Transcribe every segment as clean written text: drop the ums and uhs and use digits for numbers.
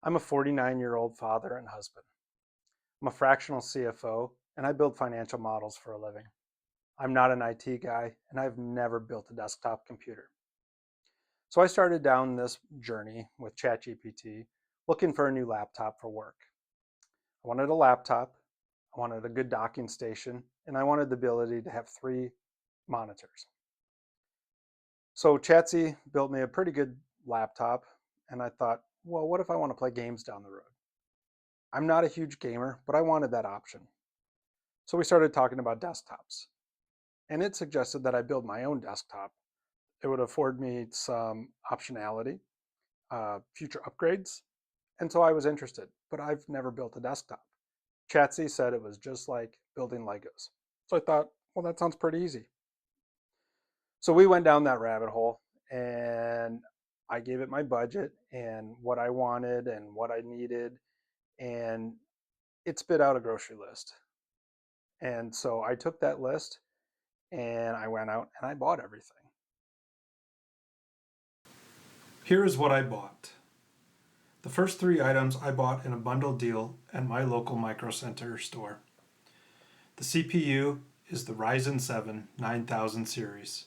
I'm a 49-year-old father and husband. I'm a fractional CFO, and I build financial models for a living. I'm not an IT guy, and I've never built a desktop computer. So I started down this journey with ChatGPT, looking for a new laptop for work. I wanted a laptop, I wanted a good docking station, and I wanted the ability to have 3 monitors. So Chatsy built me a pretty good laptop, and I thought, well, what if I want to play games down the road? I'm not a huge gamer, but I wanted that option. So we started talking about desktops, and it suggested that I build my own desktop. It would afford me some optionality, future upgrades, and so I was interested, but I've never built a desktop. Chatsy said it was just like building Legos. So I thought, well, that sounds pretty easy. So we went down that rabbit hole, and I gave it my budget and what I wanted and what I needed, and it spit out a grocery list. And so I took that list and I went out and I bought everything. Here is what I bought. The first 3 items I bought in a bundle deal at my local Micro Center store. The CPU is the Ryzen 7 9000 series.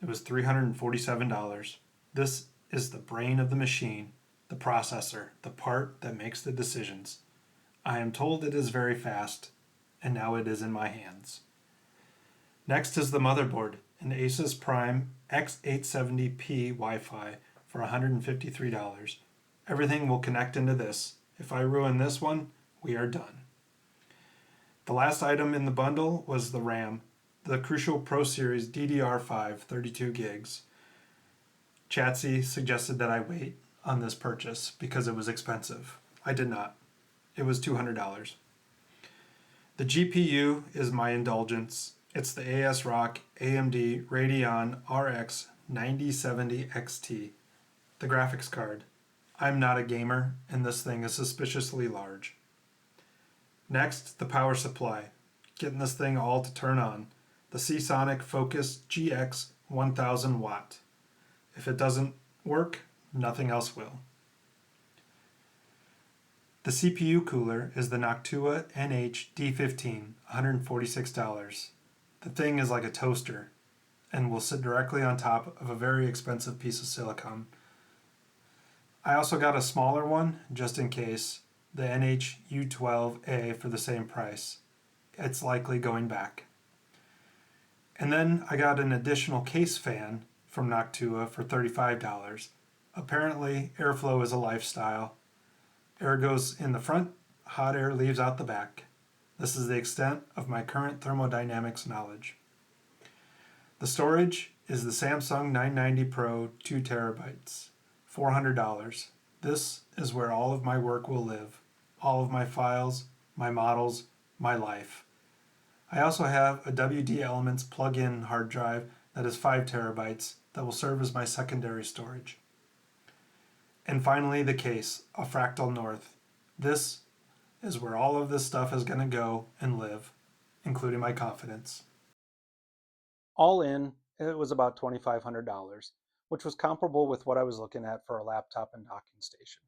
It was $347. This is the brain of the machine, the processor, the part that makes the decisions. I am told it is very fast, and now it is in my hands. Next is the motherboard, an ASUS Prime X870p Wi-Fi for $153. Everything will connect into this. If I ruin this one, we are done. The last item in the bundle was the RAM, the Crucial Pro Series DDR5 32 gigs. Chatsy suggested that I wait on this purchase because it was expensive. I did not. It was $200. The GPU is my indulgence. It's the ASRock AMD Radeon RX 9070 XT, the graphics card. I'm not a gamer, and this thing is suspiciously large. Next, the power supply. Getting this thing all to turn on. The Seasonic Focus GX 1000 watt. If it doesn't work, nothing else will. The CPU cooler is the Noctua NH-D15, $146. The thing is like a toaster and will sit directly on top of a very expensive piece of silicone. I also got a smaller one just in case, the NH-U12A for the same price. It's likely going back. And then I got an additional case fan from Noctua for $35. Apparently, airflow is a lifestyle. Air goes in the front, hot air leaves out the back. This is the extent of my current thermodynamics knowledge. The storage is the Samsung 990 Pro 2 terabytes, $400. This is where all of my work will live, all of my files, my models, my life. I also have a WD Elements plug-in hard drive that is 5 terabytes that will serve as my secondary storage. And finally, the case, a Fractal North. This is where all of this stuff is going to go and live, including my confidence. All in, it was about $2,500, which was comparable with what I was looking at for a laptop and docking station.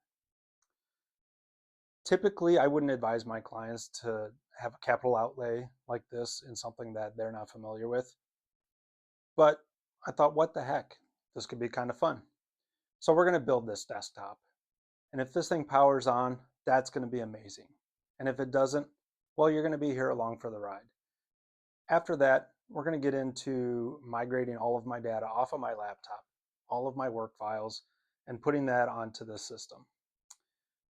Typically, I wouldn't advise my clients to have a capital outlay like this in something that they're not familiar with. But I thought, what the heck? This could be kind of fun. So we're going to build this desktop. And if this thing powers on, that's going to be amazing. And if it doesn't, well, you're going to be here along for the ride. After that, we're going to get into migrating all of my data off of my laptop, all of my work files, and putting that onto this system.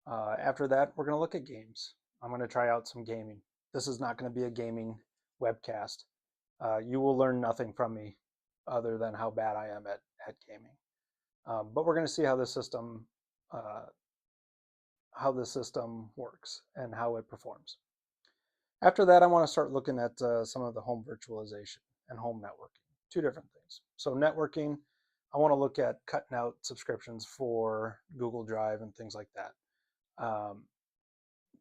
After that, we're going to look at games. I'm going to try out some gaming. This is not going to be a gaming webcast. You will learn nothing from me other than how bad I am at gaming. But we're going to see how the system works and how it performs. After that, I want to start looking at some of the home virtualization and home networking, 2 different things. So networking, I want to look at cutting out subscriptions for Google Drive and things like that.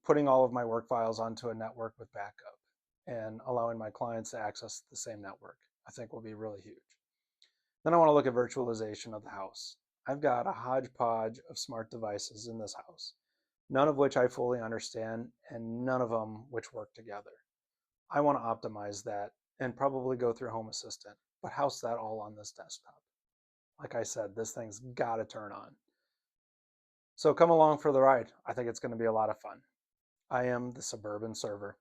Putting all of my work files onto a network with backup and allowing my clients to access the same network, I think will be really huge. Then I want to look at virtualization of the house. I've got a hodgepodge of smart devices in this house. none of which I fully understand and none of them which work together. I want to optimize that and probably go through Home Assistant, but house that all on this desktop. Like I said, this thing's got to turn on. So come along for the ride. I think it's going to be a lot of fun. I am the Suburban Server.